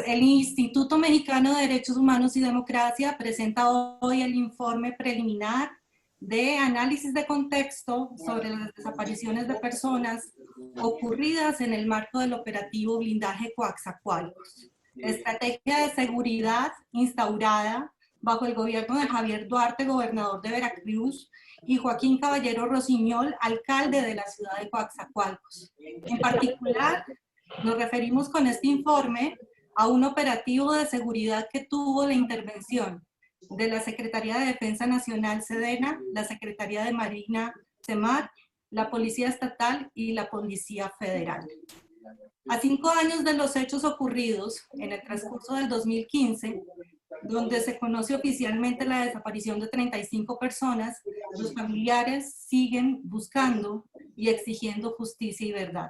El Instituto Mexicano de Derechos Humanos y Democracia presenta hoy el informe preliminar de análisis de contexto sobre las desapariciones de personas ocurridas en el marco del operativo Blindaje Coatzacoalcos, estrategia de seguridad instaurada bajo el gobierno de Javier Duarte, gobernador de Veracruz, y Joaquín Caballero Rosiñol, alcalde de la ciudad de Coatzacoalcos. En particular, nos referimos con este informe a un operativo de seguridad que tuvo la intervención de la Secretaría de Defensa Nacional, SEDENA, la Secretaría de Marina, SEMAR, la Policía Estatal y la Policía Federal. A 5 años de los hechos ocurridos en el transcurso del 2015, donde se conoce oficialmente la desaparición de 35 personas, los familiares siguen buscando y exigiendo justicia y verdad.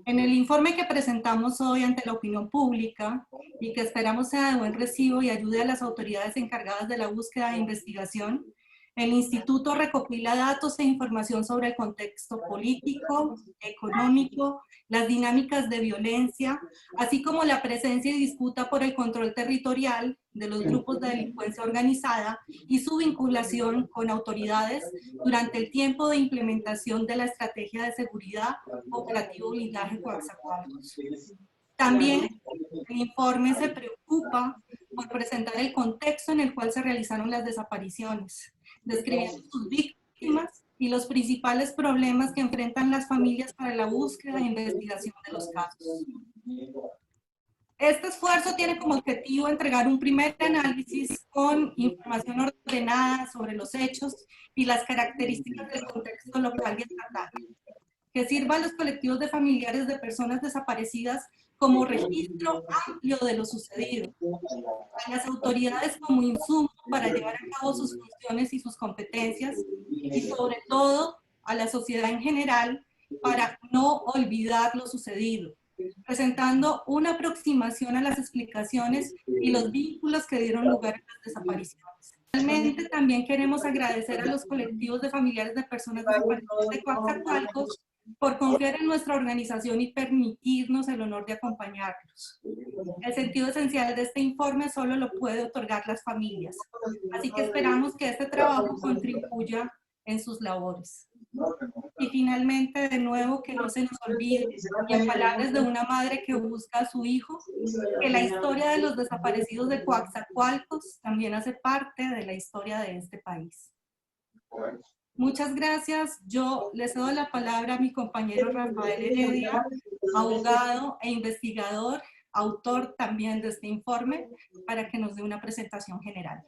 En el informe que presentamos hoy ante la opinión pública y que esperamos sea de buen recibo y ayude a las autoridades encargadas de la búsqueda e investigación, el Instituto recopila datos e información sobre el contexto político, económico, las dinámicas de violencia, así como la presencia y disputa por el control territorial de los grupos de delincuencia organizada y su vinculación con autoridades durante el tiempo de implementación de la estrategia de seguridad operativo Blindaje Coatzacoalcos. También el informe se preocupa por presentar el contexto en el cual se realizaron las desapariciones, describiendo sus víctimas y los principales problemas que enfrentan las familias para la búsqueda e investigación de los casos. Este esfuerzo tiene como objetivo entregar un primer análisis con información ordenada sobre los hechos y las características del contexto local y estatal, que sirva a los colectivos de familiares de personas desaparecidas como registro amplio de lo sucedido, a las autoridades como insumo para llevar a cabo sus funciones y sus competencias, y sobre todo a la sociedad en general para no olvidar lo sucedido, presentando una aproximación a las explicaciones y los vínculos que dieron lugar a las desapariciones. Finalmente, también queremos agradecer a los colectivos de familiares de personas desaparecidas de Coatzacoalcos por confiar en nuestra organización y permitirnos el honor de acompañarlos. El sentido esencial de este informe solo lo puede otorgar las familias, así que esperamos que este trabajo contribuya en sus labores. Y finalmente, de nuevo, que no se nos olvide, y en palabras de una madre que busca a su hijo, que la historia de los desaparecidos de Coatzacoalcos también hace parte de la historia de este país. Muchas gracias. Yo le cedo la palabra a mi compañero Rafael Heredia, abogado e investigador, autor también de este informe, para que nos dé una presentación general.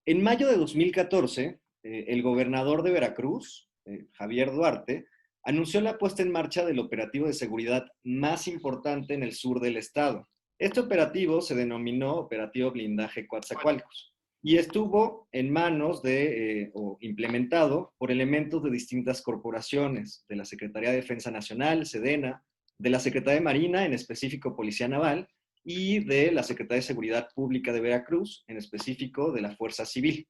En mayo de 2014, el gobernador de Veracruz, Javier Duarte, anunció la puesta en marcha del operativo de seguridad más importante en el sur del estado. Este operativo se denominó Operativo Blindaje Coatzacoalcos y estuvo en manos o implementado por elementos de distintas corporaciones, de la Secretaría de Defensa Nacional, SEDENA, de la Secretaría de Marina, en específico Policía Naval, y de la Secretaría de Seguridad Pública de Veracruz, en específico de la Fuerza Civil.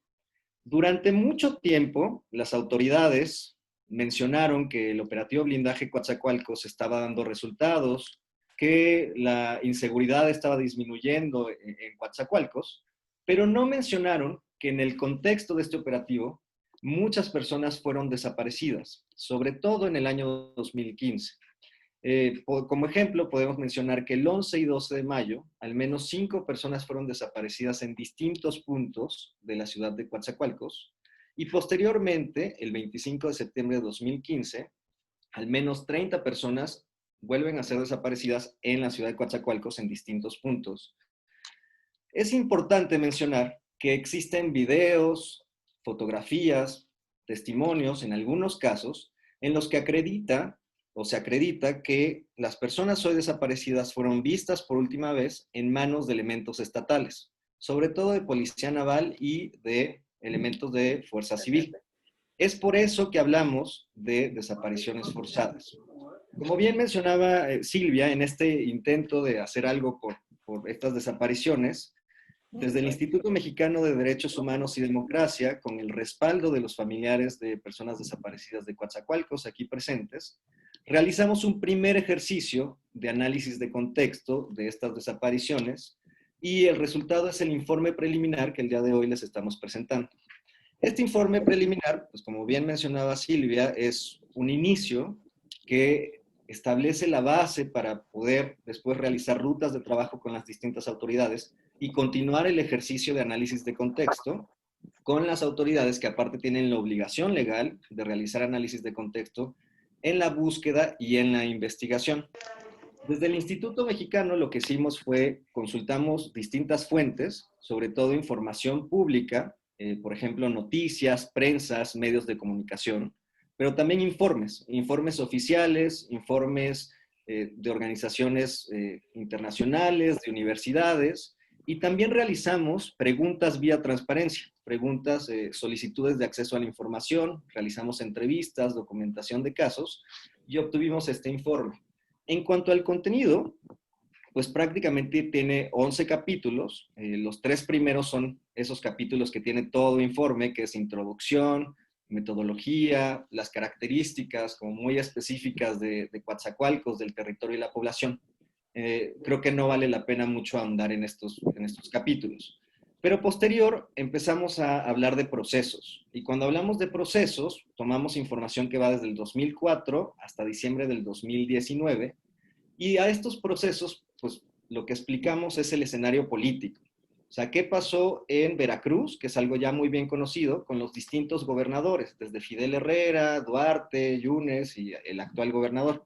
Durante mucho tiempo, las autoridades mencionaron que el operativo Blindaje Coatzacoalcos estaba dando resultados, que la inseguridad estaba disminuyendo en Coatzacoalcos, pero no mencionaron que en el contexto de este operativo muchas personas fueron desaparecidas, sobre todo en el año 2015. Como ejemplo, podemos mencionar que el 11 y 12 de mayo, al menos 5 personas fueron desaparecidas en distintos puntos de la ciudad de Coatzacoalcos, y posteriormente, el 25 de septiembre de 2015, al menos 30 personas vuelven a ser desaparecidas en la ciudad de Coatzacoalcos en distintos puntos. Es importante mencionar que existen videos, fotografías, testimonios, en algunos casos, en los que se acredita que las personas hoy desaparecidas fueron vistas por última vez en manos de elementos estatales, sobre todo de Policía Naval y de elementos de Fuerza Civil. Es por eso que hablamos de desapariciones forzadas. Como bien mencionaba Silvia, en este intento de hacer algo por estas desapariciones, desde el Instituto Mexicano de Derechos Humanos y Democracia, con el respaldo de los familiares de personas desaparecidas de Coatzacoalcos aquí presentes, realizamos un primer ejercicio de análisis de contexto de estas desapariciones y el resultado es el informe preliminar que el día de hoy les estamos presentando. Este informe preliminar, pues como bien mencionaba Silvia, es un inicio que establece la base para poder después realizar rutas de trabajo con las distintas autoridades y continuar el ejercicio de análisis de contexto con las autoridades que aparte tienen la obligación legal de realizar análisis de contexto en la búsqueda y en la investigación. Desde el Instituto Mexicano lo que hicimos fue consultamos distintas fuentes, sobre todo información pública, por ejemplo, noticias, prensas, medios de comunicación, pero también informes oficiales, informes de organizaciones internacionales, de universidades, y también realizamos preguntas vía transparencia, preguntas, solicitudes de acceso a la información, realizamos entrevistas, documentación de casos, y obtuvimos este informe. En cuanto al contenido, pues prácticamente tiene 11 capítulos. Los 3 primeros son esos capítulos que tiene todo informe, que es introducción, metodología, las características como muy específicas de Coatzacoalcos, del territorio y la población. Creo que no vale la pena mucho ahondar en estos capítulos. Pero posterior empezamos a hablar de procesos. Y cuando hablamos de procesos, tomamos información que va desde el 2004 hasta diciembre del 2019. Y a estos procesos, pues lo que explicamos es el escenario político. O sea, ¿qué pasó en Veracruz? Que es algo ya muy bien conocido, con los distintos gobernadores, desde Fidel Herrera, Duarte, Yunes y el actual gobernador.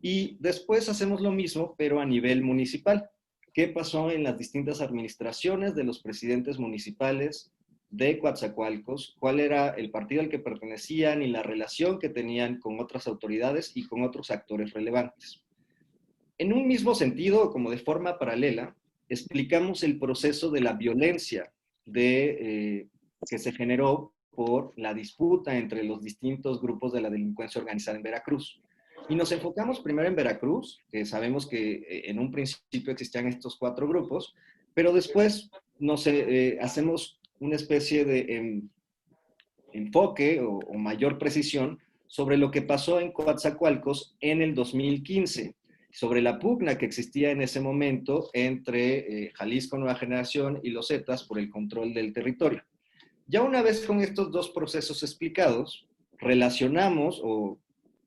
Y después hacemos lo mismo, pero a nivel municipal. ¿Qué pasó en las distintas administraciones de los presidentes municipales de Coatzacoalcos? ¿Cuál era el partido al que pertenecían y la relación que tenían con otras autoridades y con otros actores relevantes? En un mismo sentido, como de forma paralela, explicamos el proceso de la violencia que se generó por la disputa entre los distintos grupos de la delincuencia organizada en Veracruz. Y nos enfocamos primero en Veracruz, que sabemos que en un principio existían estos 4 grupos, pero después hacemos una especie de enfoque o mayor precisión sobre lo que pasó en Coatzacoalcos en el 2015, sobre la pugna que existía en ese momento entre Jalisco Nueva Generación y los Zetas por el control del territorio. Ya una vez con estos 2 procesos explicados, relacionamos o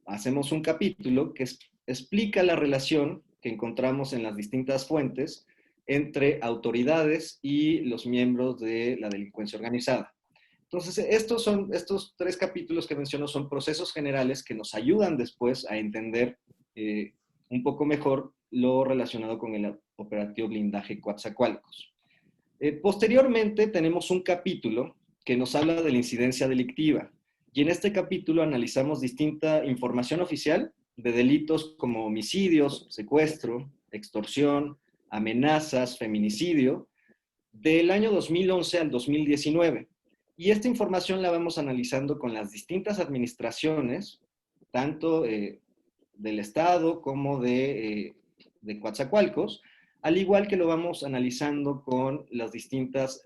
hacemos un capítulo que explica la relación que encontramos en las distintas fuentes entre autoridades y los miembros de la delincuencia organizada. Entonces, estos 3 capítulos que menciono son procesos generales que nos ayudan después a entender un poco mejor lo relacionado con el operativo blindaje Coatzacoalcos. Posteriormente tenemos un capítulo que nos habla de la incidencia delictiva. Y en este capítulo analizamos distinta información oficial de delitos como homicidios, secuestro, extorsión, amenazas, feminicidio, del año 2011 al 2019. Y esta información la vamos analizando con las distintas administraciones, tanto del Estado como de Coatzacoalcos, al igual que lo vamos analizando con las distintas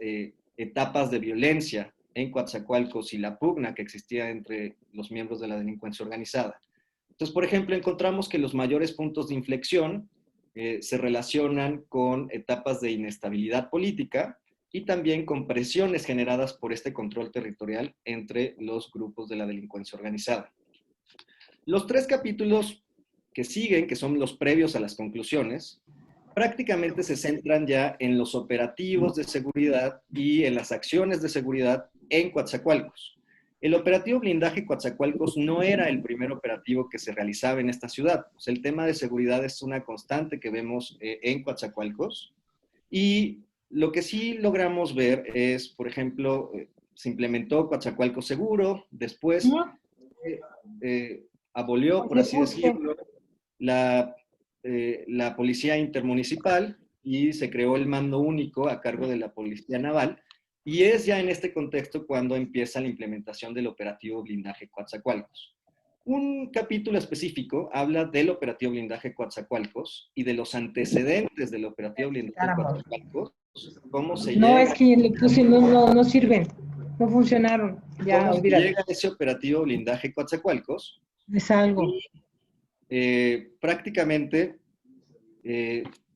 etapas de violencia en Coatzacoalcos y la pugna que existía entre los miembros de la delincuencia organizada. Entonces, por ejemplo, encontramos que los mayores puntos de inflexión se relacionan con etapas de inestabilidad política y también con presiones generadas por este control territorial entre los grupos de la delincuencia organizada. Los 3 capítulos que siguen, que son los previos a las conclusiones, prácticamente se centran ya en los operativos de seguridad y en las acciones de seguridad en Coatzacoalcos. El operativo blindaje Coatzacoalcos no era el primer operativo que se realizaba en esta ciudad. Pues el tema de seguridad es una constante que vemos en Coatzacoalcos. Y lo que sí logramos ver es, por ejemplo, se implementó Coatzacoalcos Seguro, después abolió, por así decirlo, la Policía Intermunicipal y se creó el mando único a cargo de la Policía Naval. Y es ya en este contexto cuando empieza la implementación del operativo blindaje Coatzacoalcos. Un capítulo específico habla del operativo blindaje Coatzacoalcos y de los antecedentes del operativo blindaje Coatzacoalcos. ¿Cómo se no, llega? es que le puse, no sirven, no funcionaron. Ya, ¿Cómo se olvídate. llega a ese operativo blindaje Coatzacoalcos? Es algo. prácticamente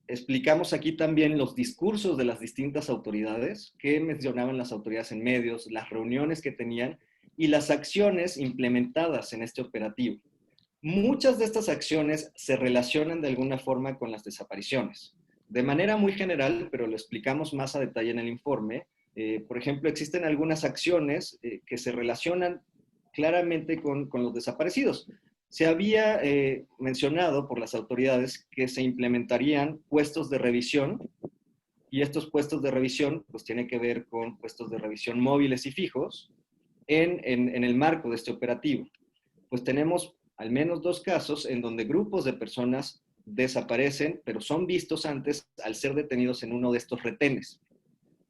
explicamos aquí también los discursos de las distintas autoridades, que mencionaban las autoridades en medios, las reuniones que tenían y las acciones implementadas en este operativo. Muchas de estas acciones se relacionan de alguna forma con las desapariciones. De manera muy general, pero lo explicamos más a detalle en el informe, por ejemplo, existen algunas acciones que se relacionan claramente con los desaparecidos. Se había mencionado por las autoridades que se implementarían puestos de revisión, y estos puestos de revisión pues tienen que ver con puestos de revisión móviles y fijos en el marco de este operativo. Pues tenemos al menos 2 casos en donde grupos de personas desaparecen, pero son vistos antes al ser detenidos en uno de estos retenes.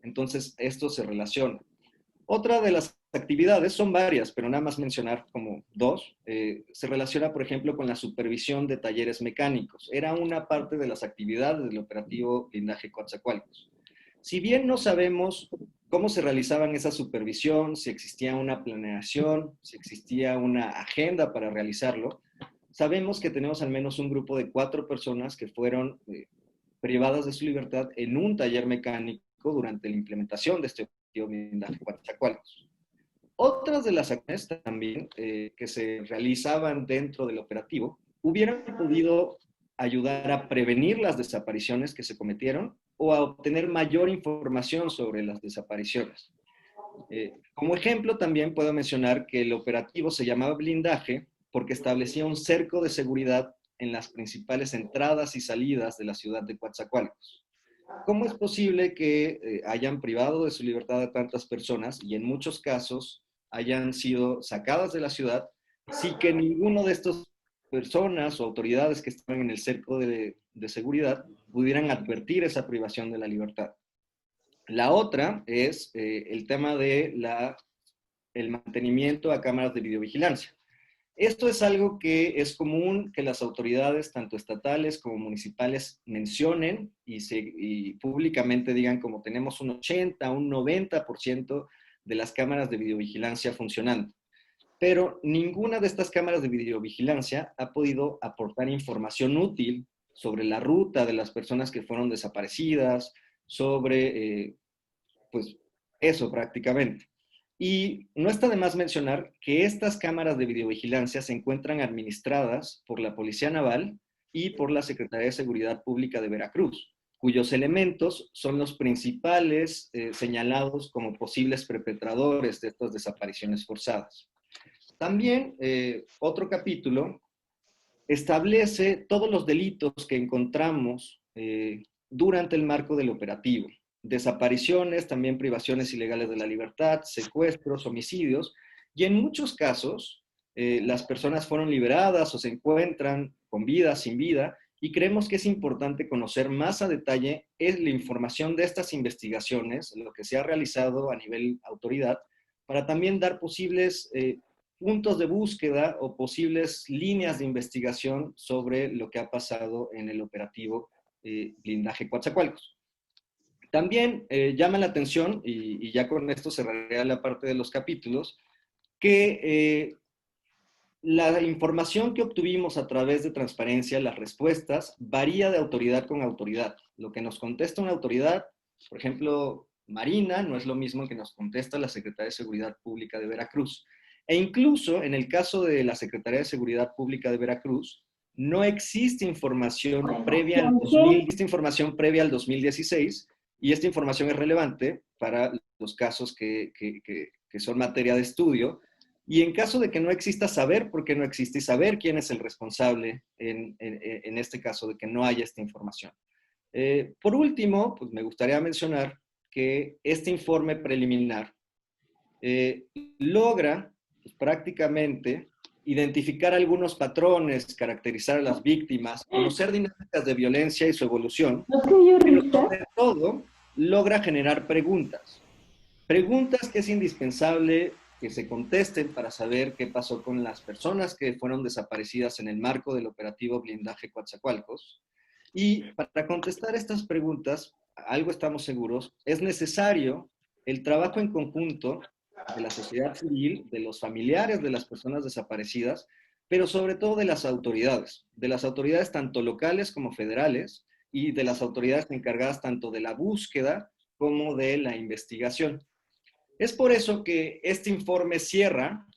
Entonces, esto se relaciona. Otra de las actividades, son varias, pero nada más mencionar como 2, se relaciona, por ejemplo, con la supervisión de talleres mecánicos. Era una parte de las actividades del operativo Blindaje Coatzacoalcos. Si bien no sabemos cómo se realizaban esa supervisión, si existía una planeación, si existía una agenda para realizarlo, sabemos que tenemos al menos un grupo de 4 personas que fueron privadas de su libertad en un taller mecánico durante la implementación de este operativo Blindaje Coatzacoalcos. Otras de las acciones también que se realizaban dentro del operativo hubieran podido ayudar a prevenir las desapariciones que se cometieron o a obtener mayor información sobre las desapariciones. Como ejemplo, también puedo mencionar que el operativo se llamaba blindaje porque establecía un cerco de seguridad en las principales entradas y salidas de la ciudad de Coatzacoalcos. ¿Cómo es posible que hayan privado de su libertad a tantas personas y en muchos casos hayan sido sacadas de la ciudad sin que ninguno de estas personas o autoridades que estaban en el cerco de seguridad pudieran advertir esa privación de la libertad? La otra es el tema de el mantenimiento a cámaras de videovigilancia. Esto es algo que es común que las autoridades, tanto estatales como municipales, mencionen y públicamente digan como tenemos un 80, un 90% de las cámaras de videovigilancia funcionando. Pero ninguna de estas cámaras de videovigilancia ha podido aportar información útil sobre la ruta de las personas que fueron desaparecidas, sobre, pues, eso prácticamente. Y no está de más mencionar que estas cámaras de videovigilancia se encuentran administradas por la Policía Naval y por la Secretaría de Seguridad Pública de Veracruz, cuyos elementos son los principales señalados como posibles perpetradores de estas desapariciones forzadas. También otro capítulo establece todos los delitos que encontramos durante el marco del operativo. Desapariciones, también privaciones ilegales de la libertad, secuestros, homicidios, y en muchos casos las personas fueron liberadas o se encuentran con vida, sin vida, y creemos que es importante conocer más a detalle la información de estas investigaciones, lo que se ha realizado a nivel autoridad, para también dar posibles puntos de búsqueda o posibles líneas de investigación sobre lo que ha pasado en el operativo Blindaje Coatzacoalcos. También llama la atención, y ya con esto cerraría la parte de los capítulos, que la información que obtuvimos a través de transparencia, las respuestas, varía de autoridad con autoridad. Lo que nos contesta una autoridad, por ejemplo, Marina, no es lo mismo que nos contesta la Secretaría de Seguridad Pública de Veracruz. E incluso en el caso de la Secretaría de Seguridad Pública de Veracruz, no existe información previa al 2016, y esta información es relevante para los casos que son materia de estudio. Y en caso de que no exista, saber por qué no existe y saber quién es el responsable en este caso de que no haya esta información. Por último, pues me gustaría mencionar que este informe preliminar logra pues, prácticamente identificar algunos patrones, caracterizar a las víctimas, conocer dinámicas de violencia y su evolución, pero sobre todo logra generar preguntas. Preguntas que es indispensable que se contesten para saber qué pasó con las personas que fueron desaparecidas en el marco del operativo Blindaje Coatzacoalcos. Y para contestar estas preguntas, algo estamos seguros, es necesario el trabajo en conjunto de la sociedad civil, de los familiares de las personas desaparecidas, pero sobre todo de las autoridades tanto locales como federales y de las autoridades encargadas tanto de la búsqueda como de la investigación. Es por eso que este informe cierra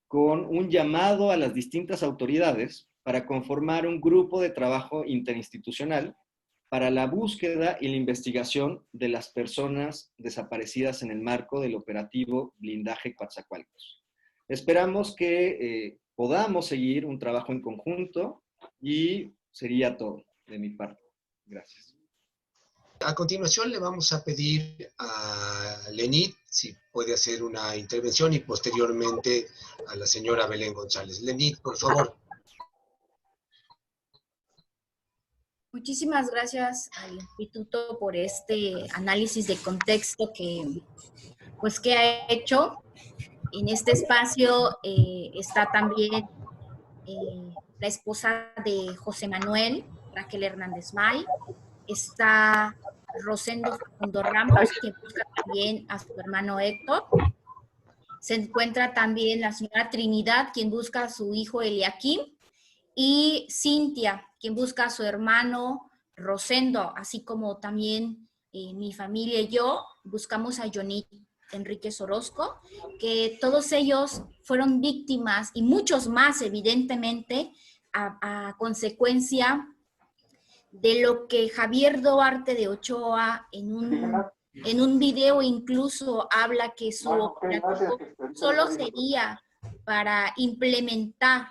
con un llamado a las distintas autoridades para conformar un grupo de trabajo interinstitucional para la búsqueda y la investigación de las personas desaparecidas en el marco del operativo Blindaje Coatzacoalcos. Esperamos que podamos seguir un trabajo en conjunto y sería todo de mi parte. Gracias. A continuación le vamos a pedir a Lenit si puede hacer una intervención y posteriormente a la señora Belén González. Lenit, por favor. Muchísimas gracias al Instituto por este análisis de contexto que ha hecho. En este espacio está también la esposa de José Manuel, Raquel Hernández May. Está Rosendo Facundo Ramos, que busca también a su hermano Héctor. Se encuentra también la señora Trinidad, quien busca a su hijo Eliakim. Y Cintia, quien busca a su hermano Rosendo, así como también mi familia y yo buscamos a Yonit Enríquez Orozco, que todos ellos fueron víctimas, y muchos más evidentemente, a consecuencia de lo que Javier Duarte de Ochoa en un video incluso habla que su operativo solo sería para implementar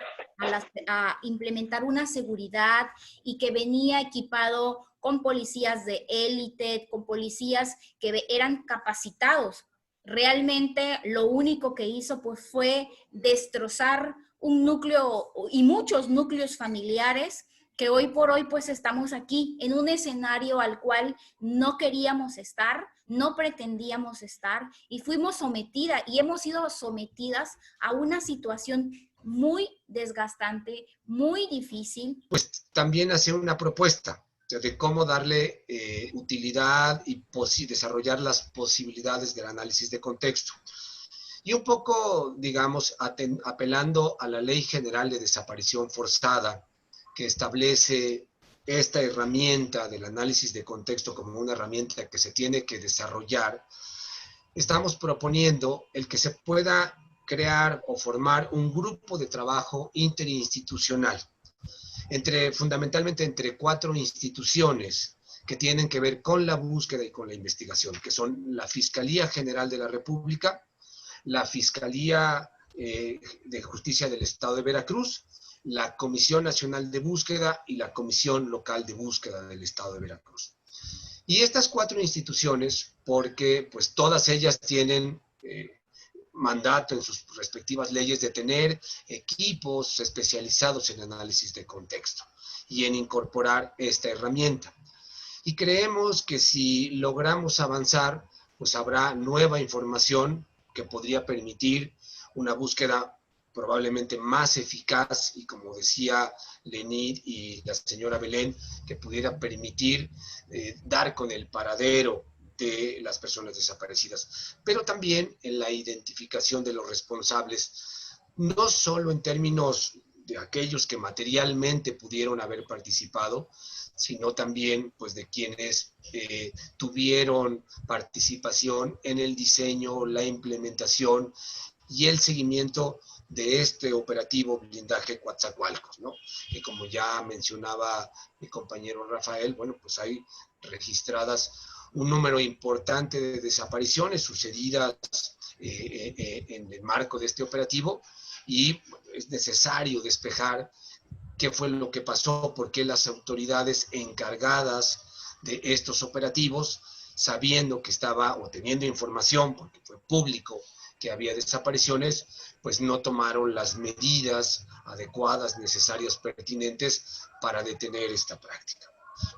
una seguridad, y que venía equipado con policías de élite, con policías que eran capacitados. Realmente lo único que hizo pues fue destrozar un núcleo y muchos núcleos familiares que hoy por hoy pues estamos aquí en un escenario al cual no queríamos estar, no pretendíamos estar, y fuimos sometidas y hemos sido sometidas a una situación muy desgastante, muy difícil. Pues también hacer una propuesta de cómo darle utilidad y desarrollar las posibilidades del análisis de contexto. Y un poco, digamos, apelando a la Ley General de Desaparición Forzada, que establece esta herramienta del análisis de contexto como una herramienta que se tiene que desarrollar, estamos proponiendo el que se pueda crear o formar un grupo de trabajo interinstitucional, fundamentalmente entre 4 instituciones que tienen que ver con la búsqueda y con la investigación, que son la Fiscalía General de la República, la Fiscalía de Justicia del Estado de Veracruz, la Comisión Nacional de Búsqueda y la Comisión Local de Búsqueda del Estado de Veracruz. Y estas 4 instituciones, porque pues todas ellas tienen mandato en sus respectivas leyes de tener equipos especializados en análisis de contexto y en incorporar esta herramienta. Y creemos que si logramos avanzar, pues habrá nueva información que podría permitir una búsqueda probablemente más eficaz y, como decía Lenit y la señora Belén, que pudiera permitir dar con el paradero de las personas desaparecidas, pero también en la identificación de los responsables, no solo en términos de aquellos que materialmente pudieron haber participado, sino también pues de quienes tuvieron participación en el diseño, la implementación y el seguimiento de este operativo Blindaje Coatzacoalcos, ¿no? Que como ya mencionaba mi compañero Rafael, bueno, pues hay registradas un número importante de desapariciones sucedidas en el marco de este operativo, y es necesario despejar qué fue lo que pasó, por qué las autoridades encargadas de estos operativos, sabiendo que estaba o teniendo información, porque fue público que había desapariciones, pues no tomaron las medidas adecuadas, necesarias, pertinentes para detener esta práctica.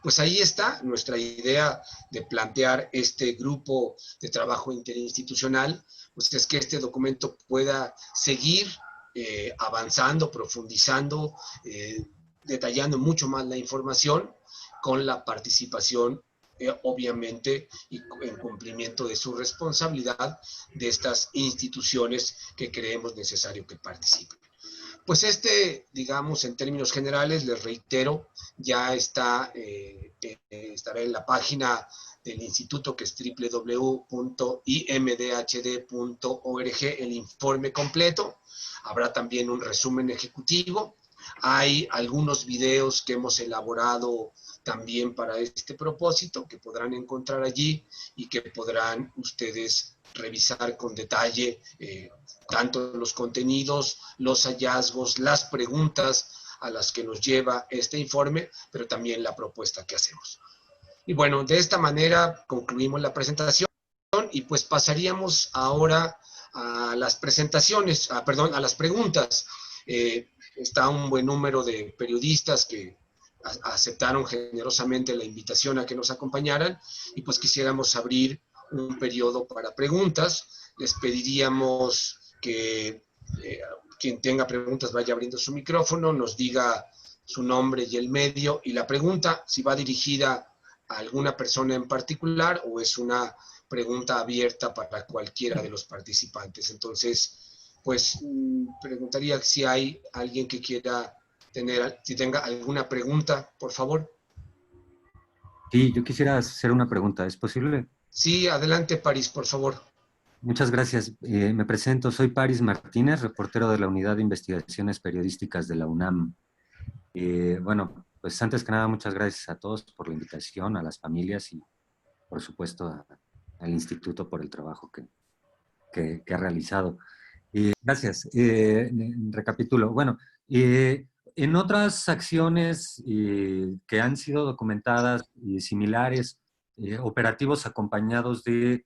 Pues ahí está nuestra idea de plantear este grupo de trabajo interinstitucional, pues es que este documento pueda seguir avanzando, profundizando, detallando mucho más la información, con la participación obviamente, y en cumplimiento de su responsabilidad de estas instituciones que creemos necesario que participen. Pues digamos, en términos generales, les reitero, ya estará en la página del instituto, que es www.imdhd.org, el informe completo. Habrá también un resumen ejecutivo. Hay algunos videos que hemos elaborado también para este propósito, que podrán encontrar allí y que podrán ustedes revisar con detalle, tanto los contenidos, los hallazgos, las preguntas a las que nos lleva este informe, pero también la propuesta que hacemos. Y bueno, de esta manera concluimos la presentación y pues pasaríamos ahora a las presentaciones, a las preguntas. Está un buen número de periodistas que aceptaron generosamente la invitación a que nos acompañaran y pues quisiéramos abrir un periodo para preguntas. Les pediríamos que quien tenga preguntas vaya abriendo su micrófono, nos diga su nombre y el medio y la pregunta, si va dirigida a alguna persona en particular o es una pregunta abierta para cualquiera de los participantes. Entonces, pues preguntaría si hay alguien que quiera si tenga alguna pregunta, por favor. Sí, yo quisiera hacer una pregunta, ¿es posible? Sí, adelante, París, por favor. Muchas gracias. Me presento, soy París Martínez, reportero de la Unidad de Investigaciones Periodísticas de la UNAM. Bueno, pues antes que nada, muchas gracias a todos por la invitación, a las familias y, por supuesto, al instituto por el trabajo que ha realizado. Gracias. Recapitulo. Bueno, en otras acciones que han sido documentadas similares, operativos acompañados de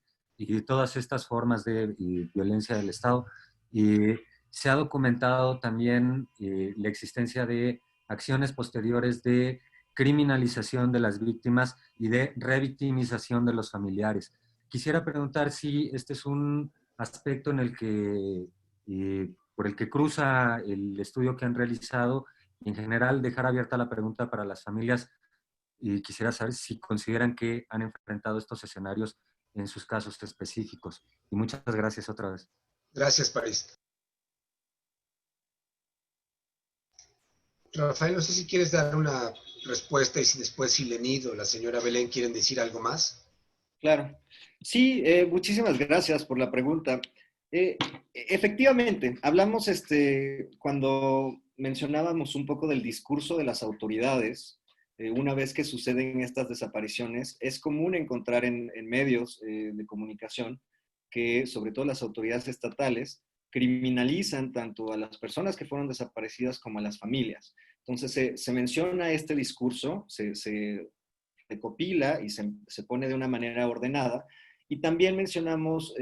todas estas formas de violencia del Estado, se ha documentado también la existencia de acciones posteriores de criminalización de las víctimas y de revictimización de los familiares. Quisiera preguntar si este es un aspecto en el que, por el que cruza el estudio que han realizado y en general dejar abierta la pregunta para las familias. Y quisiera saber si consideran que han enfrentado estos escenarios en sus casos específicos. Y muchas gracias otra vez. Gracias, París. Rafael, no sé si quieres dar una respuesta y si después si Lenid o la señora Belén quieren decir algo más. Claro. Sí, muchísimas gracias por la pregunta. Efectivamente, hablamos cuando mencionábamos un poco del discurso de las autoridades. Una vez que suceden estas desapariciones, es común encontrar en medios de comunicación que, sobre todo las autoridades estatales, criminalizan tanto a las personas que fueron desaparecidas como a las familias. Entonces, se menciona este discurso, se recopila y se pone de una manera ordenada. Y también mencionamos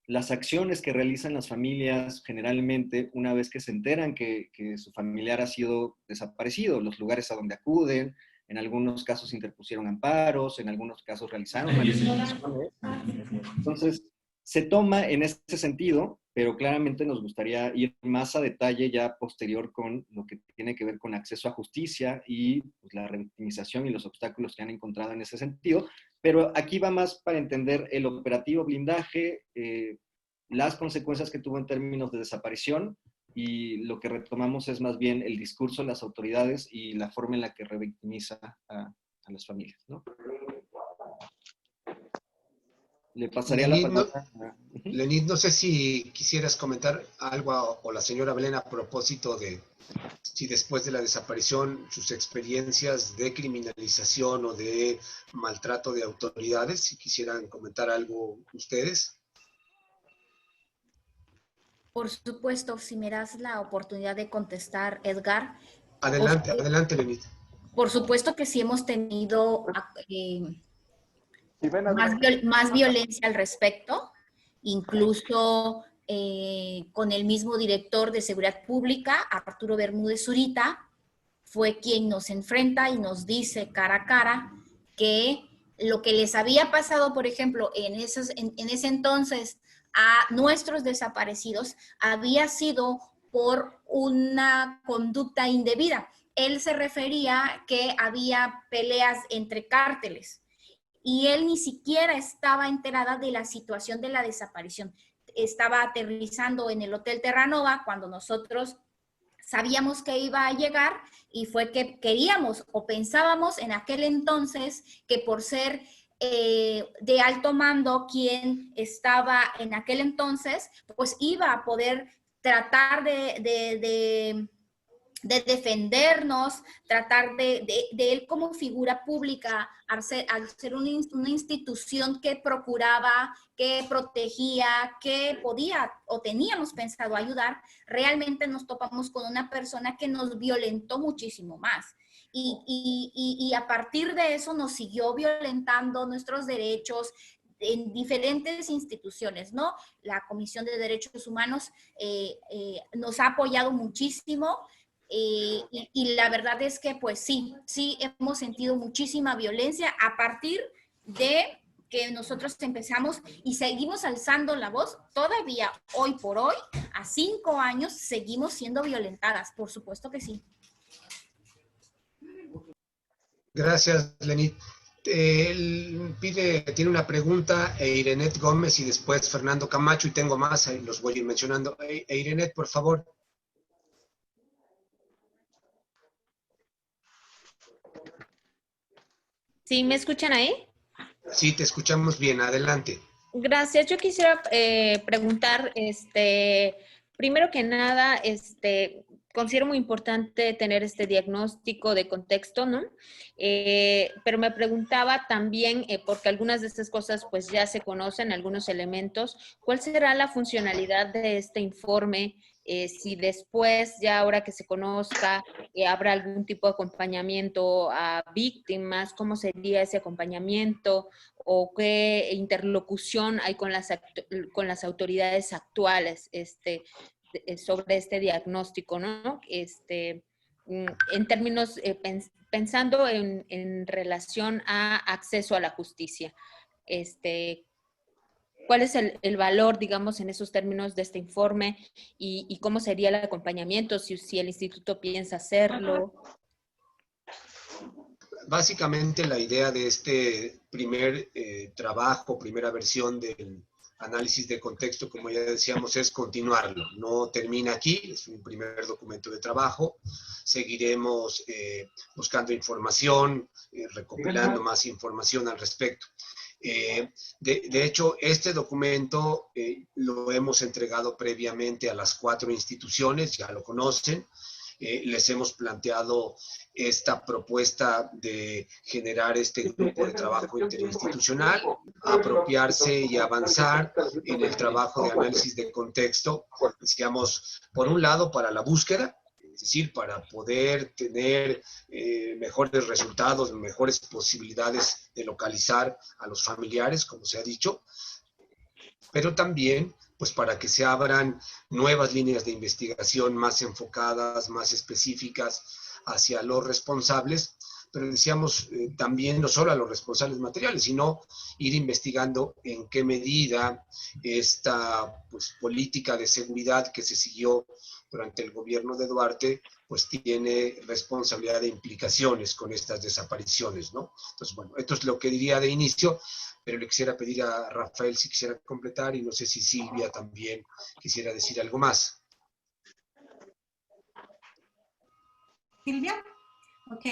las acciones que realizan las familias generalmente una vez que se enteran que su familiar ha sido desaparecido, los lugares a donde acuden, en algunos casos interpusieron amparos, en algunos casos realizaron manifestaciones. Entonces, se toma en este sentido, pero claramente nos gustaría ir más a detalle ya posterior con lo que tiene que ver con acceso a justicia y pues, la revictimización y los obstáculos que han encontrado en ese sentido. Pero aquí va más para entender el operativo blindaje, las consecuencias que tuvo en términos de desaparición, y lo que retomamos es más bien el discurso de las autoridades y la forma en la que revictimiza a las familias, ¿no? Le pasaría la palabra. Lenid, no sé si quisieras comentar algo o la señora Belén a propósito de si después de la desaparición sus experiencias de criminalización o de maltrato de autoridades, si quisieran comentar algo ustedes. Por supuesto, si me das la oportunidad de contestar, Edgar. Adelante, adelante, Lenid. Por supuesto que sí hemos tenido más violencia al respecto, incluso con el mismo director de Seguridad Pública, Arturo Bermúdez Zurita, fue quien nos enfrenta y nos dice cara a cara que lo que les había pasado, por ejemplo, en ese entonces a nuestros desaparecidos había sido por una conducta indebida. Él se refería que había peleas entre cárteles y él ni siquiera estaba enterada de la situación de la desaparición. Estaba aterrizando en el Hotel Terranova cuando nosotros sabíamos que iba a llegar y fue que queríamos o pensábamos en aquel entonces que por ser de alto mando quien estaba en aquel entonces, pues iba a poder tratar de defendernos, tratar de él como figura pública, al ser una institución que procuraba, que protegía, que podía o teníamos pensado ayudar, realmente nos topamos con una persona que nos violentó muchísimo más. Y a partir de eso nos siguió violentando nuestros derechos en diferentes instituciones, ¿no? La Comisión de Derechos Humanos nos ha apoyado muchísimo. Y la verdad es que pues sí hemos sentido muchísima violencia a partir de que nosotros empezamos y seguimos alzando la voz. Todavía hoy por hoy, a 5 años, seguimos siendo violentadas, por supuesto que sí. Gracias, Lenit. Tiene una pregunta Eirenet Gómez y después Fernando Camacho, y tengo más, ahí los voy a ir mencionando. Eirenet, por favor. ¿Sí me escuchan ahí? Sí, te escuchamos bien. Adelante. Gracias. Yo quisiera preguntar, primero que nada, considero muy importante tener este diagnóstico de contexto, ¿no? Pero me preguntaba también, porque algunas de estas cosas pues ya se conocen, algunos elementos, ¿cuál será la funcionalidad de este informe? Si después, ya ahora que se conozca, habrá algún tipo de acompañamiento a víctimas, ¿cómo sería ese acompañamiento? ¿O qué interlocución hay con las autoridades actuales sobre este diagnóstico, ¿no? En términos, pensando en relación a acceso a la justicia. ¿Cuál es el valor, digamos, en esos términos de este informe y cómo sería el acompañamiento, si el instituto piensa hacerlo? Básicamente la idea de este primer trabajo, primera versión del análisis de contexto, como ya decíamos, es continuarlo. No termina aquí, es un primer documento de trabajo. Seguiremos buscando información, recopilando más información al respecto. De hecho, este documento lo hemos entregado previamente a las 4 instituciones, ya lo conocen. Les hemos planteado esta propuesta de generar este grupo de trabajo interinstitucional, apropiarse y avanzar en el trabajo de análisis de contexto, decíamos, por un lado, para la búsqueda, es decir, para poder tener mejores resultados, mejores posibilidades de localizar a los familiares, como se ha dicho, pero también pues para que se abran nuevas líneas de investigación más enfocadas, más específicas hacia los responsables, pero decíamos también no solo a los responsables materiales, sino ir investigando en qué medida esta pues, política de seguridad que se siguió durante el gobierno de Duarte, pues tiene responsabilidad de implicaciones con estas desapariciones, ¿no? Entonces, bueno, esto es lo que diría de inicio, pero le quisiera pedir a Rafael si quisiera completar y no sé si Silvia también quisiera decir algo más. Silvia, ok.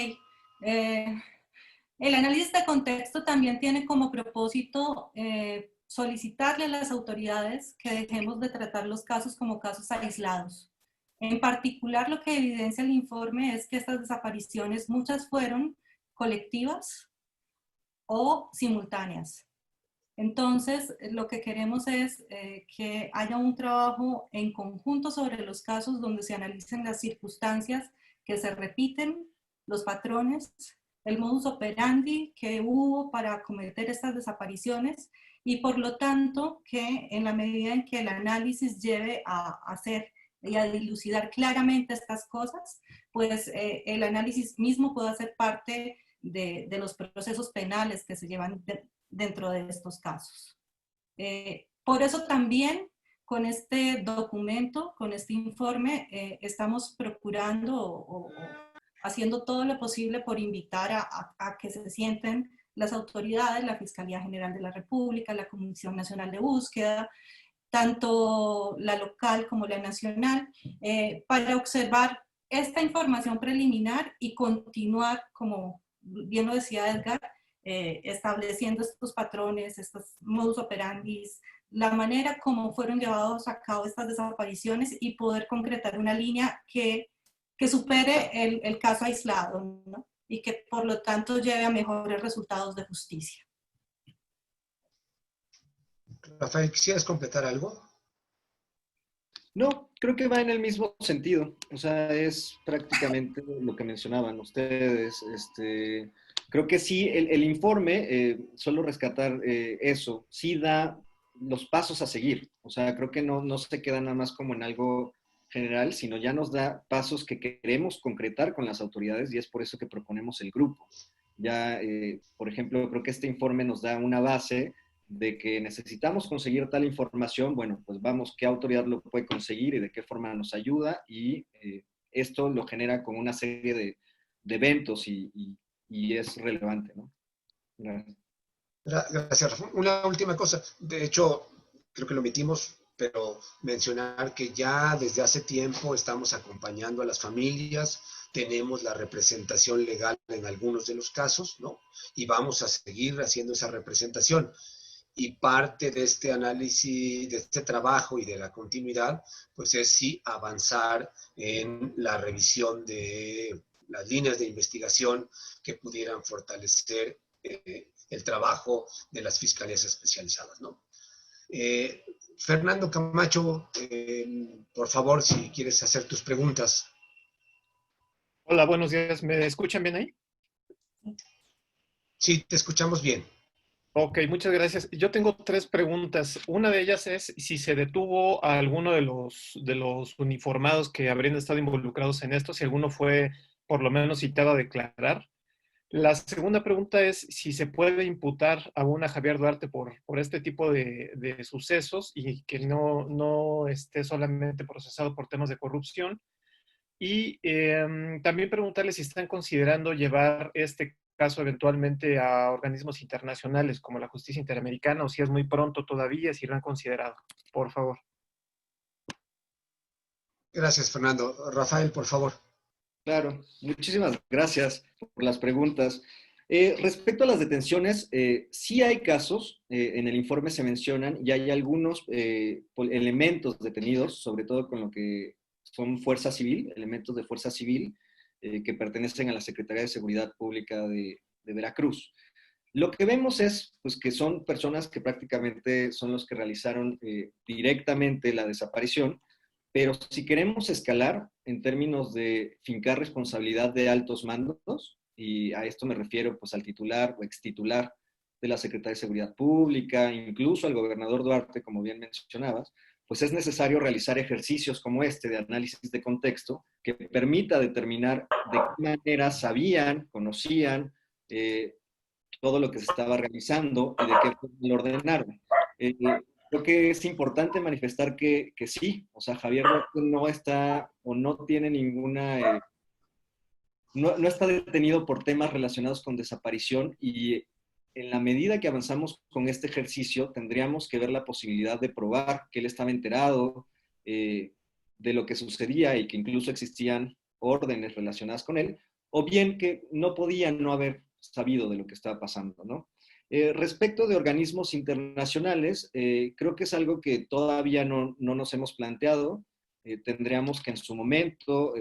El análisis de contexto también tiene como propósito solicitarle a las autoridades que dejemos de tratar los casos como casos aislados. En particular, lo que evidencia el informe es que estas desapariciones, muchas fueron colectivas o simultáneas. Entonces, lo que queremos es que haya un trabajo en conjunto sobre los casos donde se analicen las circunstancias que se repiten, los patrones, el modus operandi que hubo para cometer estas desapariciones y por lo tanto que en la medida en que el análisis lleve a hacer y a dilucidar claramente estas cosas, pues el análisis mismo pueda ser parte de los procesos penales que se llevan dentro de estos casos. Por eso también con este documento, con este informe, estamos procurando o haciendo todo lo posible por invitar a que se sienten las autoridades, la Fiscalía General de la República, la Comisión Nacional de Búsqueda, tanto la local como la nacional, para observar esta información preliminar y continuar, como bien lo decía Edgar, estableciendo estos patrones, estos modus operandi, la manera como fueron llevados a cabo estas desapariciones y poder concretar una línea que supere el caso aislado, ¿no? Y que por lo tanto lleve a mejores resultados de justicia. Rafael, ¿quisieras completar algo? No, creo que va en el mismo sentido. O sea, es prácticamente lo que mencionaban ustedes. Creo que sí, el informe, solo rescatar eso, sí da los pasos a seguir. O sea, creo que no se queda nada más como en algo general, sino ya nos da pasos que queremos concretar con las autoridades y es por eso que proponemos el grupo. Ya, por ejemplo, creo que este informe nos da una base de que necesitamos conseguir tal información, bueno, pues vamos, ¿qué autoridad lo puede conseguir y de qué forma nos ayuda? Y esto lo genera con una serie de eventos y es relevante, ¿no? Gracias. Gracias, Rafa. Una última cosa. De hecho, creo que lo omitimos, pero mencionar que ya desde hace tiempo estamos acompañando a las familias, tenemos la representación legal en algunos de los casos, ¿no? Y vamos a seguir haciendo esa representación. Y parte de este análisis, de este trabajo y de la continuidad, pues es sí avanzar en la revisión de las líneas de investigación que pudieran fortalecer el trabajo de las fiscalías especializadas, ¿no? Fernando Camacho, por favor, si quieres hacer tus preguntas. Hola, buenos días. ¿Me escuchan bien ahí? Sí, te escuchamos bien. Ok, muchas gracias. Yo tengo 3 preguntas. Una de ellas es si se detuvo a alguno de los uniformados que habrían estado involucrados en esto, si alguno fue por lo menos citado a declarar. La segunda pregunta es si se puede imputar aún a Javier Duarte por este tipo de sucesos y que no esté solamente procesado por temas de corrupción. Y también preguntarle si están considerando llevar este caso eventualmente a organismos internacionales como la justicia interamericana o si es muy pronto todavía, si lo han considerado. Por favor. Gracias, Fernando. Rafael, por favor. Claro, muchísimas gracias por las preguntas. Respecto a las detenciones, sí hay casos, en el informe se mencionan, y hay algunos elementos detenidos, sobre todo con lo que son fuerza civil, elementos de fuerza civil, que pertenecen a la Secretaría de Seguridad Pública de Veracruz. Lo que vemos es pues, que son personas que prácticamente son los que realizaron directamente la desaparición, pero si queremos escalar en términos de fincar responsabilidad de altos mandos, y a esto me refiero pues, al titular o extitular de la Secretaría de Seguridad Pública, incluso al gobernador Duarte, como bien mencionabas, pues es necesario realizar ejercicios como este de análisis de contexto que permita determinar de qué manera sabían, conocían todo lo que se estaba realizando y de qué forma lo ordenaron. Creo que es importante manifestar que sí, o sea, Javier Duarte no está o no tiene ninguna, no está detenido por temas relacionados con desaparición y en la medida que avanzamos con este ejercicio tendríamos que ver la posibilidad de probar que él estaba enterado de lo que sucedía y que incluso existían órdenes relacionadas con él, o bien que no podían no haber sabido de lo que estaba pasando, ¿no? Respecto de organismos internacionales, creo que es algo que todavía no nos hemos planteado. Tendríamos que en su momento,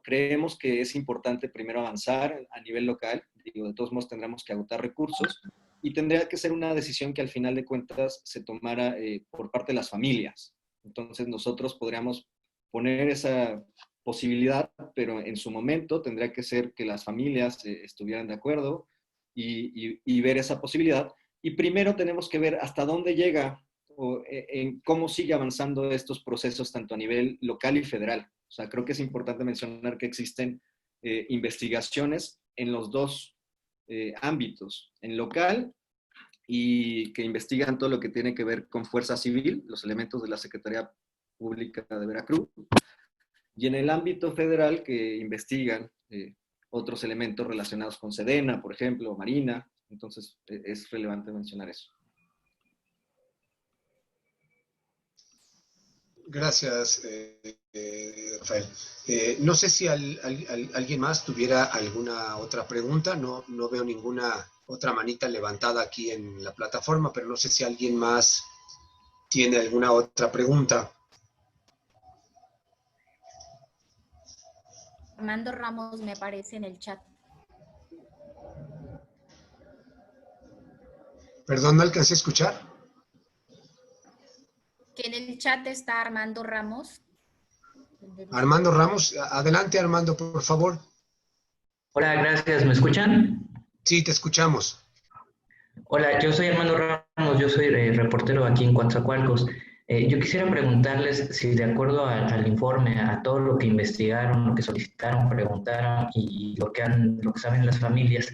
creemos que es importante primero avanzar a nivel local. Digo, de todos modos tendremos que agotar recursos y tendría que ser una decisión que al final de cuentas se tomara por parte de las familias. Entonces nosotros podríamos poner esa posibilidad, pero en su momento tendría que ser que las familias estuvieran de acuerdo y ver esa posibilidad. Y primero tenemos que ver hasta dónde llega o en cómo sigue avanzando estos procesos tanto a nivel local y federal. O sea, creo que es importante mencionar que existen investigaciones en los dos ámbitos, en local y que investigan todo lo que tiene que ver con fuerza civil, los elementos de la Secretaría Pública de Veracruz, y en el ámbito federal que investigan otros elementos relacionados con Sedena, por ejemplo, Marina. Entonces, es relevante mencionar eso. Gracias, Rafael. No sé si alguien más tuviera alguna otra pregunta. No veo ninguna otra manita levantada aquí en la plataforma, pero no sé si alguien más tiene alguna otra pregunta. Armando Ramos me aparece en el chat. Perdón, no alcancé a escuchar. Que en el chat está Armando Ramos. Armando Ramos, adelante Armando, por favor. Hola, gracias. ¿Me escuchan? Sí, te escuchamos. Hola, yo soy Armando Ramos, yo soy reportero aquí en Coatzacoalcos. Yo quisiera preguntarles si de acuerdo al informe, a todo lo que investigaron, lo que solicitaron, preguntaron y lo que saben las familias,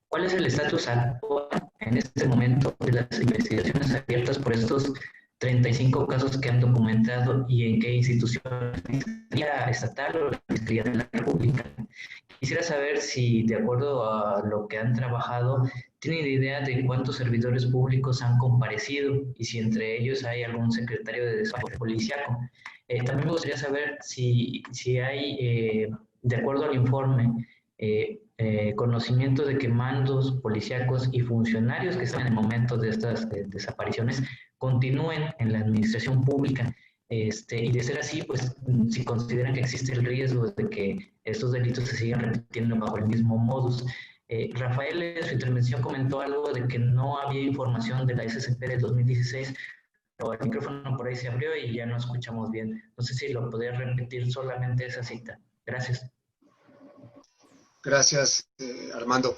¿cuál es el estatus actual en este momento de las investigaciones abiertas por estos 35 casos que han documentado y en qué instituciones, la Fiscalía Estatal o la Fiscalía de la República? Quisiera saber si, de acuerdo a lo que han trabajado, tienen idea de cuántos servidores públicos han comparecido y si entre ellos hay algún secretario de despacho policiaco. También me gustaría saber si hay, de acuerdo al informe, conocimiento de que mandos policíacos y funcionarios que están en el momento de estas desapariciones continúen en la administración pública. Y de ser así, pues si consideran que existe el riesgo de que estos delitos se sigan repitiendo bajo el mismo modus. Rafael en su intervención comentó algo de que no había información de la SCP del 2016, pero el micrófono por ahí se abrió y ya no escuchamos bien. No sé si lo podría repetir solamente esa cita. Gracias. Gracias, Armando.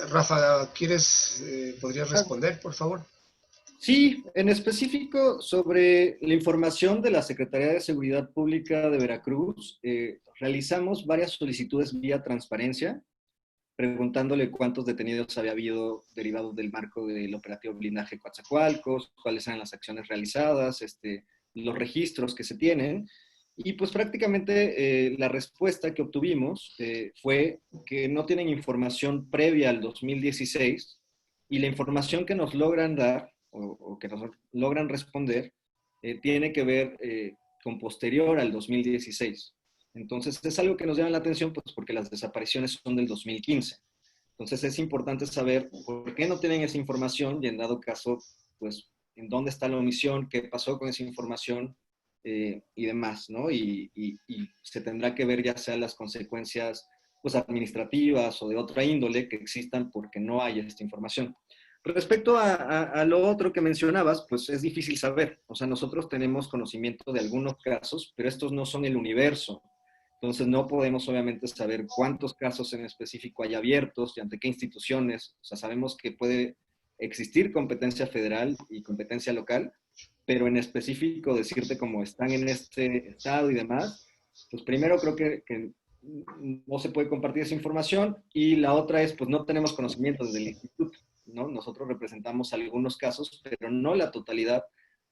Rafa, podrías responder, por favor? Sí, en específico sobre la información de la Secretaría de Seguridad Pública de Veracruz, realizamos varias solicitudes vía transparencia, preguntándole cuántos detenidos había habido derivados del marco del operativo blindaje Coatzacoalcos, cuáles eran las acciones realizadas, los registros que se tienen. Y pues prácticamente la respuesta que obtuvimos fue que no tienen información previa al 2016 y la información que nos logran dar o que nos logran responder tiene que ver con posterior al 2016. Entonces es algo que nos llama la atención pues porque las desapariciones son del 2015. Entonces es importante saber por qué no tienen esa información y en dado caso, pues en dónde está la omisión, qué pasó con esa información y demás, ¿no? Y se tendrá que ver ya sea las consecuencias pues administrativas o de otra índole que existan porque no hay esta información. Respecto a lo otro que mencionabas, pues es difícil saber. O sea, nosotros tenemos conocimiento de algunos casos, pero estos no son el universo. Entonces no podemos obviamente saber cuántos casos en específico hay abiertos y ante qué instituciones. O sea, sabemos que puede existir competencia federal y competencia local, pero en específico decirte cómo están en este estado y demás, pues primero creo que no se puede compartir esa información y la otra es, pues no tenemos conocimiento desde el instituto, ¿no? Nosotros representamos algunos casos, pero no la totalidad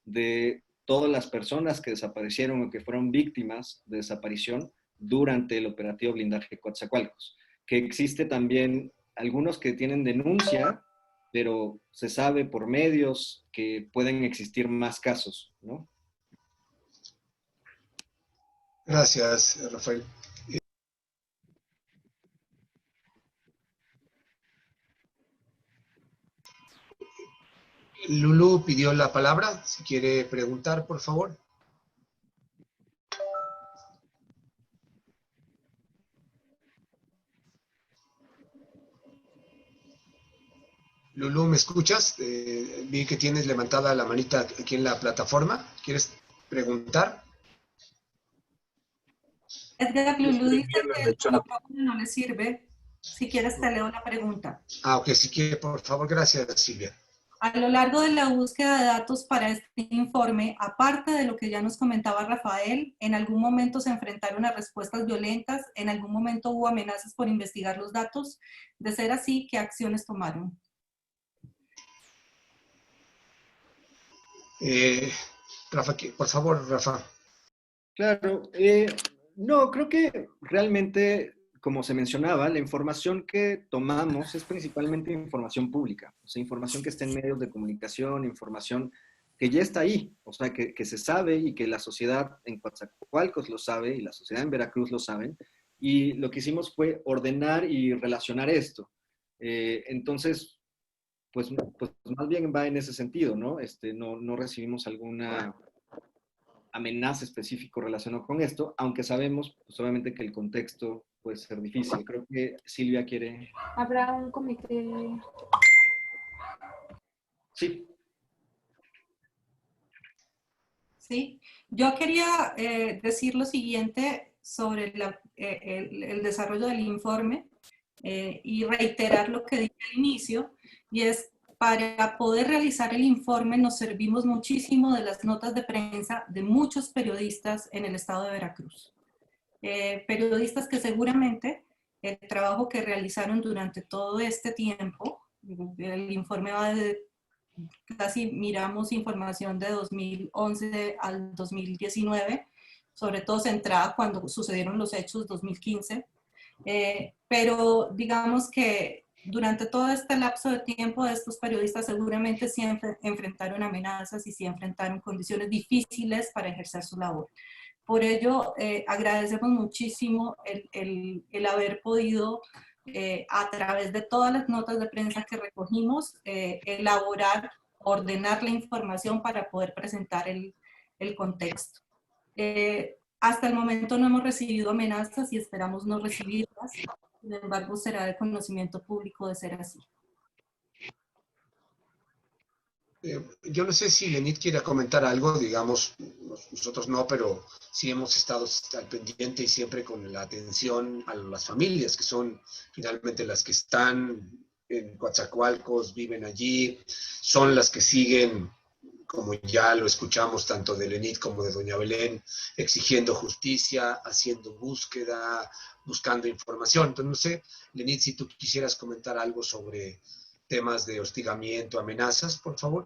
de todas las personas que desaparecieron o que fueron víctimas de desaparición durante el operativo blindaje Coatzacoalcos. Que existe también algunos que tienen denuncia, pero se sabe por medios que pueden existir más casos, ¿no? Gracias, Rafael. Lulu pidió la palabra, si quiere preguntar, por favor. Lulu, ¿me escuchas? Vi que tienes levantada la manita aquí en la plataforma. ¿Quieres preguntar? Edgar, Lulú dice que el micrófono no le sirve. Si quieres te leo la pregunta. Ok, si quiere, por favor. Gracias, Silvia. A lo largo de la búsqueda de datos para este informe, aparte de lo que ya nos comentaba Rafael, ¿en algún momento se enfrentaron a respuestas violentas? ¿En algún momento hubo amenazas por investigar los datos? De ser así, ¿qué acciones tomaron? Rafa, por favor, Rafa. Claro, no, creo que realmente, como se mencionaba, la información que tomamos es principalmente información pública, o sea, información que está en medios de comunicación, información que ya está ahí, o sea, que se sabe y que la sociedad en Coatzacoalcos lo sabe y la sociedad en Veracruz lo saben. Y lo que hicimos fue ordenar y relacionar esto. Entonces, pues más bien va en ese sentido, ¿no? No recibimos alguna amenaza específica relacionada con esto, aunque sabemos, pues obviamente, que el contexto puede ser difícil. Creo que Silvia quiere... ¿Habrá un comité? Sí. Sí, yo quería decir lo siguiente sobre el desarrollo del informe y reiterar lo que dije al inicio, y es, para poder realizar el informe nos servimos muchísimo de las notas de prensa de muchos periodistas en el estado de Veracruz. Periodistas que seguramente el trabajo que realizaron durante todo este tiempo, el informe va de casi miramos información de 2011 al 2019, sobre todo centrada cuando sucedieron los hechos 2015, pero digamos que durante todo este lapso de tiempo estos periodistas seguramente sí enfrentaron amenazas y sí enfrentaron condiciones difíciles para ejercer su labor. Por ello, agradecemos muchísimo el haber podido, a través de todas las notas de prensa que recogimos, elaborar, ordenar la información para poder presentar el contexto. Hasta el momento no hemos recibido amenazas y esperamos no recibirlas. Sin embargo, será de conocimiento público de ser así. Yo no sé si Lenit quiere comentar algo, digamos, nosotros no, pero sí hemos estado al pendiente y siempre con la atención a las familias, que son finalmente las que están en Coatzacoalcos, viven allí, son las que siguen, como ya lo escuchamos tanto de Lenit como de doña Belén, exigiendo justicia, haciendo búsqueda, buscando información. Entonces, no sé, Lenit, si tú quisieras comentar algo sobre temas de hostigamiento, amenazas, por favor.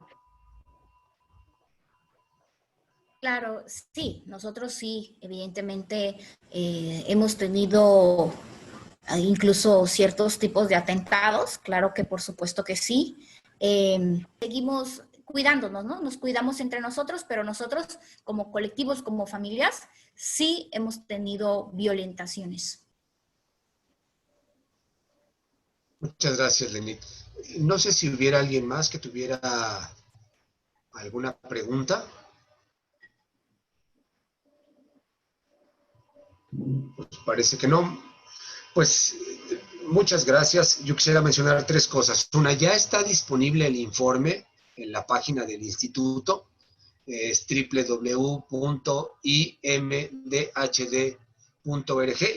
Claro, sí, nosotros sí, evidentemente hemos tenido incluso ciertos tipos de atentados, claro que por supuesto que sí. Seguimos cuidándonos, ¿no? Nos cuidamos entre nosotros, pero nosotros como colectivos, como familias, sí hemos tenido violentaciones. Muchas gracias, Lenit. No sé si hubiera alguien más que tuviera alguna pregunta. Pues parece que no. Pues muchas gracias. Yo quisiera mencionar tres cosas. Una, ya está disponible el informe en la página del instituto. Es www.imdhd.org.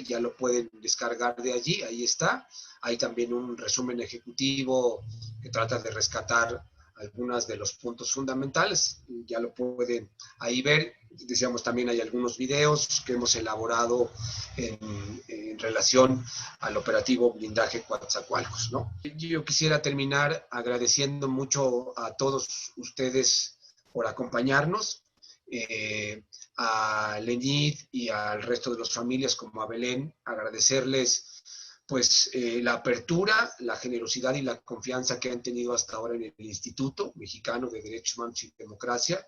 Ya lo pueden descargar de allí. Ahí está. Hay también un resumen ejecutivo que trata de rescatar algunos de los puntos fundamentales. Ya lo pueden ahí ver. Decíamos, también hay algunos videos que hemos elaborado en relación al operativo blindaje Coatzacoalcos, ¿no? Yo quisiera terminar agradeciendo mucho a todos ustedes por acompañarnos, a Lenit y al resto de las familias, como a Belén, agradecerles pues la apertura, la generosidad y la confianza que han tenido hasta ahora en el Instituto Mexicano de Derechos Humanos y Democracia.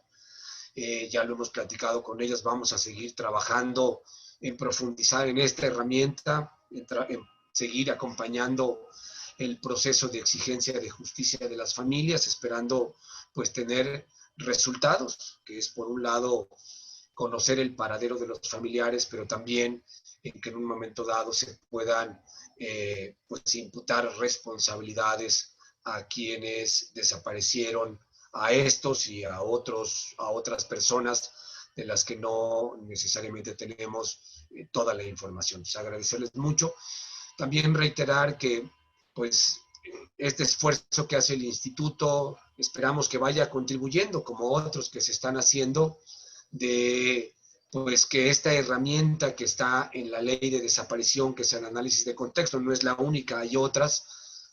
Ya lo hemos platicado con ellas, vamos a seguir trabajando en profundizar en esta herramienta, en seguir acompañando el proceso de exigencia de justicia de las familias, esperando pues tener resultados, que es por un lado conocer el paradero de los familiares, pero también en que en un momento dado se puedan pues imputar responsabilidades a quienes desaparecieron, a estos y a otras personas de las que no necesariamente tenemos toda la información. Pues agradecerles mucho. También reiterar que pues este esfuerzo que hace el instituto esperamos que vaya contribuyendo, como otros que se están haciendo, de pues que esta herramienta que está en la ley de desaparición, que es el análisis de contexto, no es la única, hay otras,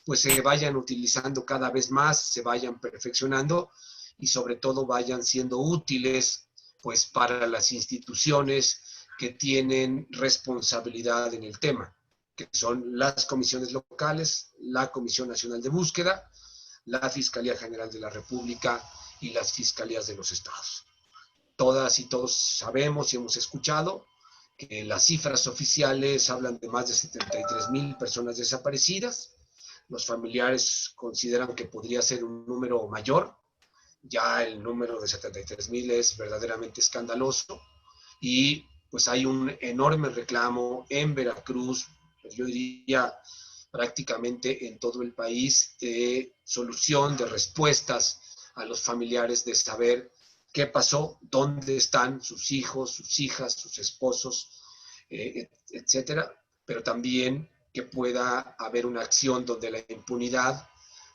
pues se vayan utilizando cada vez más, se vayan perfeccionando y sobre todo vayan siendo útiles pues para las instituciones que tienen responsabilidad en el tema, que son las comisiones locales, la Comisión Nacional de Búsqueda, la Fiscalía General de la República y las fiscalías de los estados. Todas y todos sabemos y hemos escuchado que las cifras oficiales hablan de más de 73,000 personas desaparecidas. Los familiares consideran que podría ser un número mayor. Ya el número de 73,000 es verdaderamente escandaloso. Y pues hay un enorme reclamo en Veracruz, yo diría prácticamente en todo el país, de solución, de respuestas a los familiares, de saber qué pasó, dónde están sus hijos, sus hijas, sus esposos, etcétera, pero también que pueda haber una acción donde la impunidad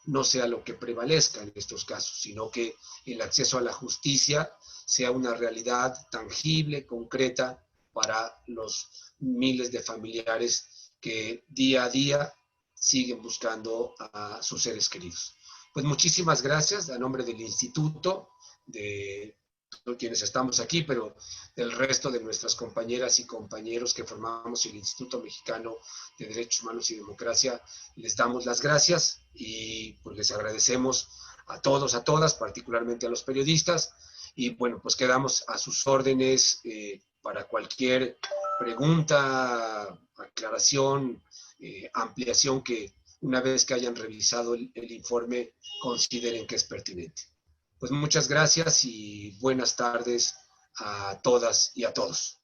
no sea lo que prevalezca en estos casos, sino que el acceso a la justicia sea una realidad tangible, concreta, para los miles de familiares que día a día siguen buscando a sus seres queridos. Pues muchísimas gracias a nombre del Instituto, de quienes estamos aquí, pero del resto de nuestras compañeras y compañeros que formamos el Instituto Mexicano de Derechos Humanos y Democracia. Les damos las gracias y pues les agradecemos a todos, a todas, particularmente a los periodistas, y bueno, pues quedamos a sus órdenes para cualquier pregunta, aclaración, ampliación que una vez que hayan revisado el informe consideren que es pertinente. Pues muchas gracias y buenas tardes a todas y a todos.